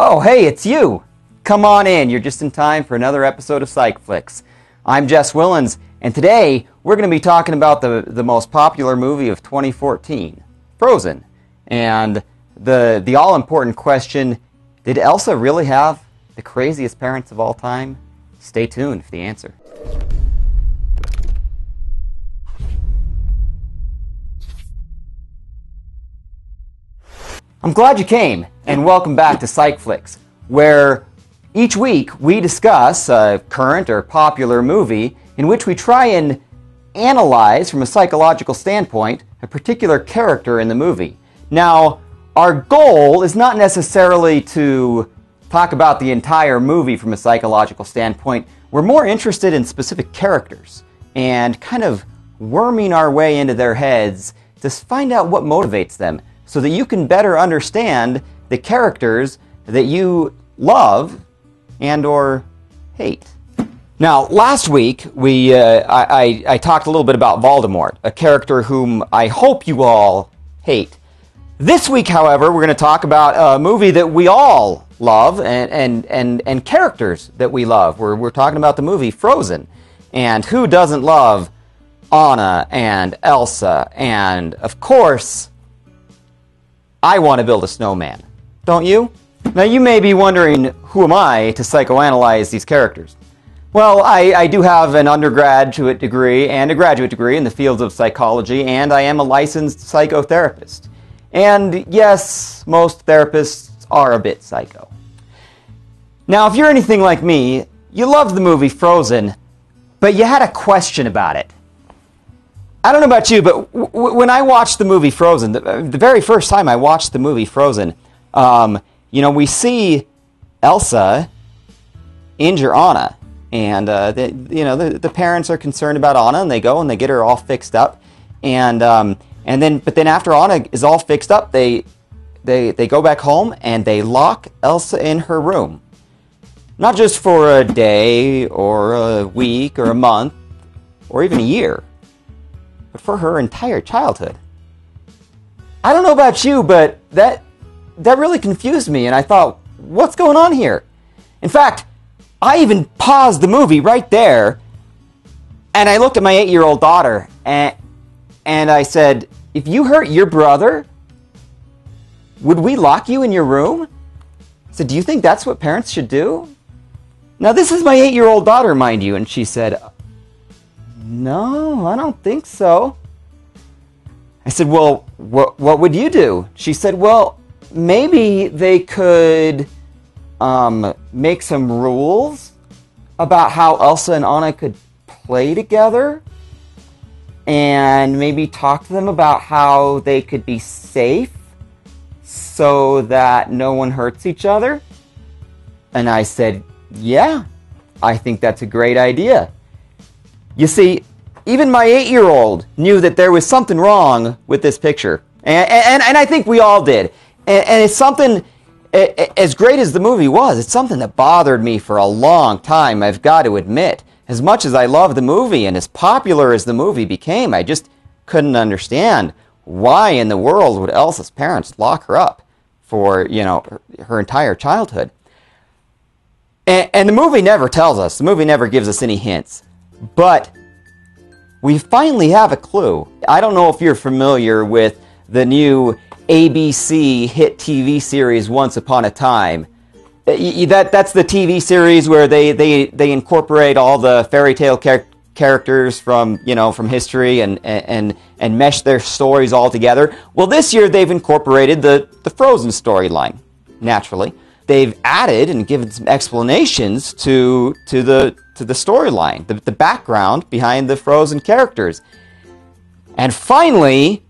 Oh, hey, it's you! Come on in, you're just in time for another episode of PsychFlix. I'm Jess Willens, and today we're going to be talking about the most popular movie of 2014, Frozen. And the all-important question, did Elsa really have the craziest parents of all time? Stay tuned for the answer. I'm glad you came, and welcome back to PsychFlix, where each week we discuss a current or popular movie in which we try and analyze from a psychological standpoint a particular character in the movie. Now, our goal is not necessarily to talk about the entire movie from a psychological standpoint. We're more interested in specific characters and kind of worming our way into their heads to find out what motivates them, so that you can better understand the characters that you love and or hate. Now, last week I talked a little bit about Voldemort, a character whom I hope you all hate. This week, however, we're going to talk about a movie that we all love and characters that we love. We're talking about the movie Frozen. And who doesn't love Anna and Elsa? And, of course, I want to build a snowman. Don't you? Now, you may be wondering, who am I to psychoanalyze these characters? Well, I do have an undergraduate degree and a graduate degree in the fields of psychology, and I am a licensed psychotherapist. And yes, most therapists are a bit psycho. Now, if you're anything like me, you loved the movie Frozen, but you had a question about it. I don't know about you, but when I watched the movie Frozen, the very first time I watched the movie Frozen, we see Elsa injure Anna, and the parents are concerned about Anna, and they go and they get her all fixed up, but then after Anna is all fixed up, they go back home and they lock Elsa in her room, not just for a day or a week or a month or even a year, but for her entire childhood. I don't know about you, but that really confused me, and I thought, what's going on here? In fact, I even paused the movie right there, and I looked at my 8-year-old daughter, and I said, if you hurt your brother, would we lock you in your room? I said, do you think that's what parents should do? Now, this is my 8-year-old daughter, mind you, and she said, no, I don't think so. I said, well, what would you do? She said, well, maybe they could make some rules about how Elsa and Anna could play together, and maybe talk to them about how they could be safe so that no one hurts each other. And I said, yeah, I think that's a great idea. You see, even my 8-year-old knew that there was something wrong with this picture. And I think we all did. And it's something, as great as the movie was, it's something that bothered me for a long time, I've got to admit. As much as I love the movie and as popular as the movie became, I just couldn't understand why in the world would Elsa's parents lock her up for, her entire childhood. And the movie never tells us, the movie never gives us any hints. But we finally have a clue. I don't know if you're familiar with the new ABC hit TV series Once Upon a Time. That's the TV series where they incorporate all the fairy tale characters from history and mesh their stories all together. Well, this year they've incorporated the Frozen storyline, naturally. They've added and given some explanations to the storyline, the background behind the Frozen characters. And finally,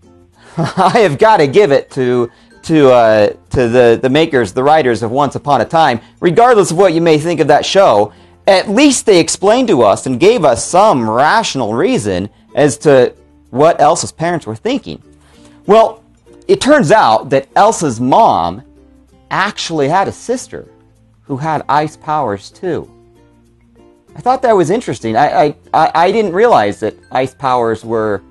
I have got to give it to the makers, the writers of Once Upon a Time. Regardless of what you may think of that show, at least they explained to us and gave us some rational reason as to what Elsa's parents were thinking. Well, it turns out that Elsa's mom actually had a sister who had ice powers too. I thought that was interesting. I didn't realize that ice powers were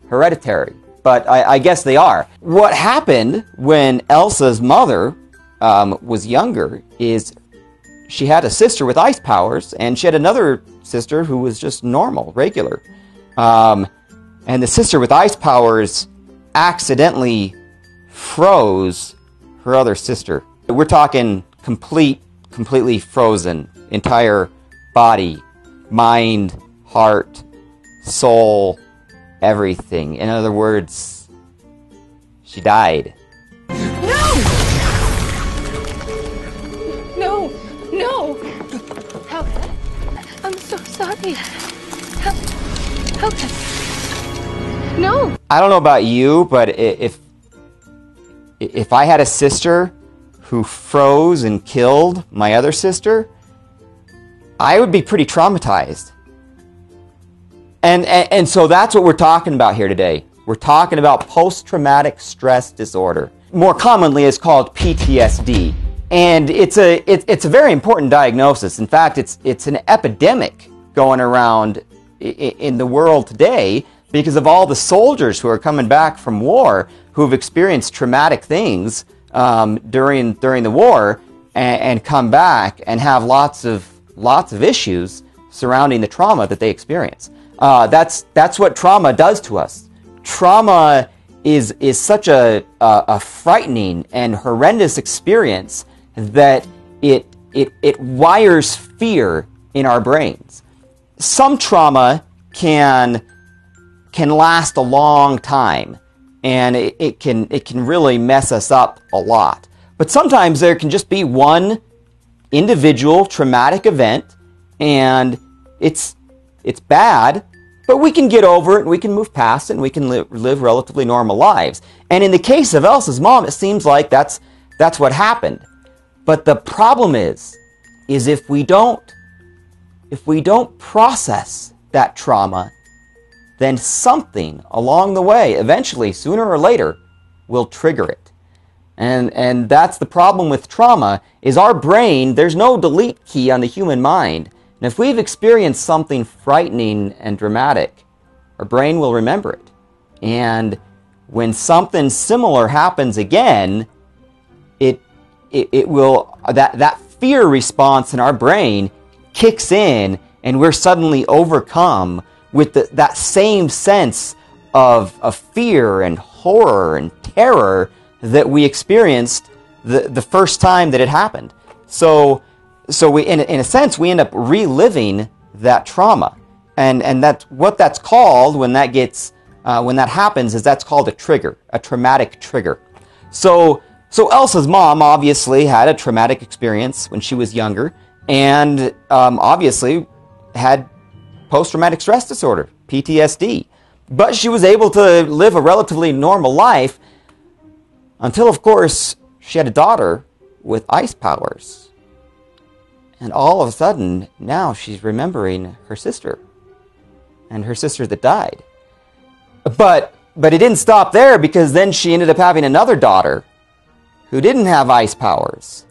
hereditary, but I guess they are. What happened when Elsa's mother was younger is she had a sister with ice powers, and she had another sister who was just normal, regular. And the sister with ice powers accidentally froze her other sister. We're talking completely frozen, entire body, mind, heart, soul, everything. In other words, she died. No! Help. I'm so sorry. Help. No! I don't know about you, but if I had a sister who froze and killed my other sister, I would be pretty traumatized. And so that's what we're talking about here today. We're talking about post-traumatic stress disorder. More commonly, it's called PTSD. And it's a very important diagnosis. In fact, it's an epidemic going around in the world today because of all the soldiers who are coming back from war who've experienced traumatic things during the war and come back and have lots of issues surrounding the trauma that they experience. That's what trauma does to us. Trauma is such a frightening and horrendous experience that it wires fear in our brains. Some trauma can last a long time, and it can really mess us up a lot. But sometimes there can just be one individual traumatic event, and it's bad, but we can get over it, and we can move past it, and we can live relatively normal lives. And in the case of Elsa's mom, it seems like that's what happened. But the problem is if we don't process that trauma, then something along the way, eventually, sooner or later, will trigger it. And that's the problem with trauma, is our brain, there's no delete key on the human mind. And if we've experienced something frightening and dramatic, our brain will remember it. And when something similar happens again, it will, that fear response in our brain kicks in, and we're suddenly overcome with that same sense of fear and horror and terror that we experienced the first time that it happened. So we, in a sense, we end up reliving that trauma, and that's what that's called when that happens. Is that's called a trigger, a traumatic trigger. So Elsa's mom obviously had a traumatic experience when she was younger, and obviously had post-traumatic stress disorder, PTSD. But she was able to live a relatively normal life until, of course, she had a daughter with ice powers. And all of a sudden, now she's remembering her sister, and her sister that died. But it didn't stop there, because then she ended up having another daughter who didn't have ice powers.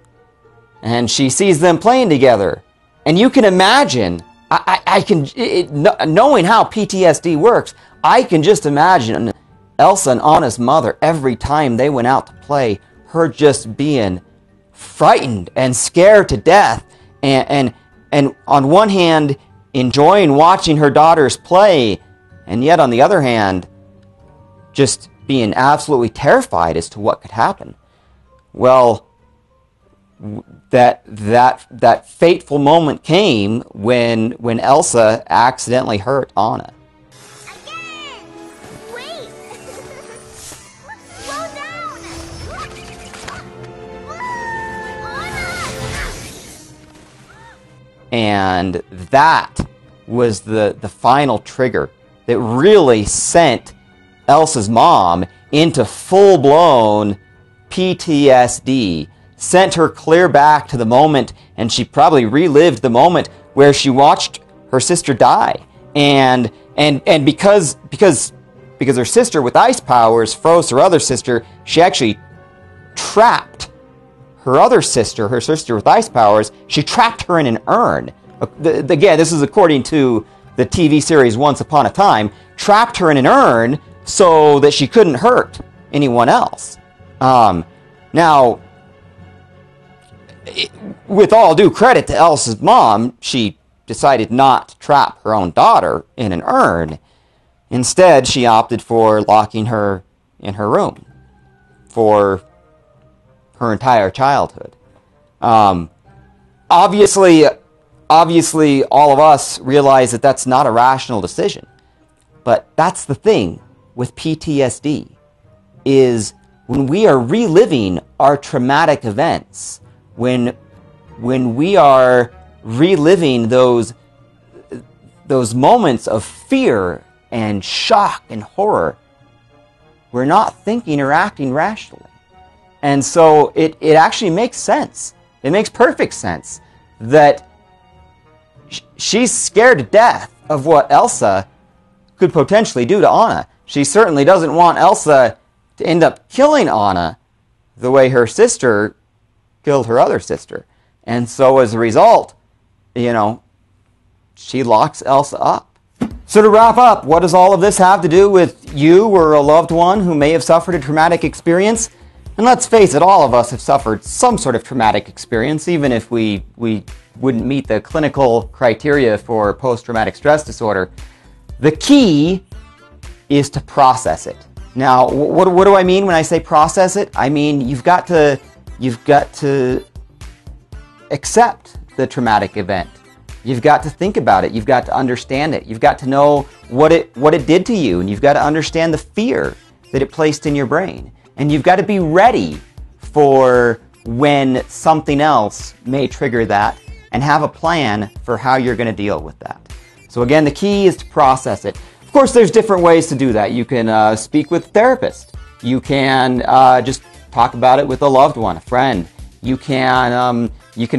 And she sees them playing together. And you can imagine, knowing how PTSD works, I can just imagine Elsa and Anna's mother, every time they went out to play, her just being frightened and scared to death. And on one hand, enjoying watching her daughters play, and yet on the other hand, just being absolutely terrified as to what could happen. Well, that fateful moment came when Elsa accidentally hurt Anna. Again! Wait! Slow down! Anna! And that was the final trigger that really sent Elsa's mom into full-blown PTSD, sent her clear back to the moment, and she probably relived the moment where she watched her sister die. And because her sister with ice powers froze her other sister, she actually trapped her other sister, her sister with ice powers. She trapped her in an urn. Again, this is according to the TV series Once Upon a Time. Trapped her in an urn so that she couldn't hurt anyone else. Now, with all due credit to Elsa's mom, she decided not to trap her own daughter in an urn. Instead, she opted for locking her in her room for her entire childhood. Obviously, all of us realize that that's not a rational decision. But that's the thing with PTSD, is when we are reliving our traumatic events, when we are reliving those moments of fear and shock and horror, we're not thinking or acting rationally. And so it actually makes sense. It makes perfect sense that she's scared to death of what Elsa could potentially do to Anna. She certainly doesn't want Elsa to end up killing Anna the way her sister killed her other sister. And so as a result, she locks Elsa up. So to wrap up, what does all of this have to do with you or a loved one who may have suffered a traumatic experience? And let's face it, all of us have suffered some sort of traumatic experience, even if we wouldn't meet the clinical criteria for post-traumatic stress disorder. The key is to process it. Now, what do I mean when I say process it? I mean, you've got to accept the traumatic event. You've got to think about it. You've got to understand it. You've got to know what it did to you, and you've got to understand the fear that it placed in your brain. And you've got to be ready for when something else may trigger that, and have a plan for how you're going to deal with that. So again, the key is to process it. Of course, there's different ways to do that. You can speak with a therapist. You can just talk about it with a loved one, a friend. You can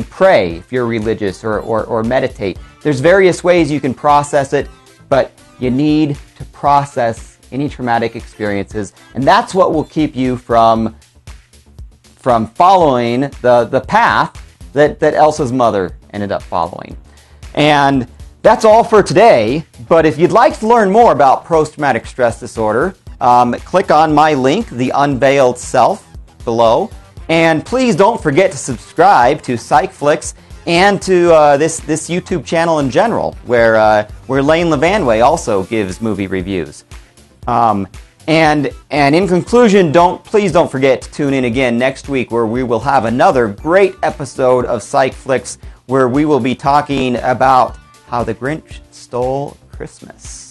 pray if you're religious, or meditate. There's various ways you can process it, but you need to process any traumatic experiences, and that's what will keep you from following the path that Elsa's mother ended up following. And that's all for today, but if you'd like to learn more about post-traumatic stress disorder, click on my link, The Unveiled Self, below. And please don't forget to subscribe to PsychFlix and to this YouTube channel in general, where Lane Levanway also gives movie reviews. And in conclusion, please don't forget to tune in again next week, where we will have another great episode of PsychFlix, where we will be talking about how the Grinch stole Christmas.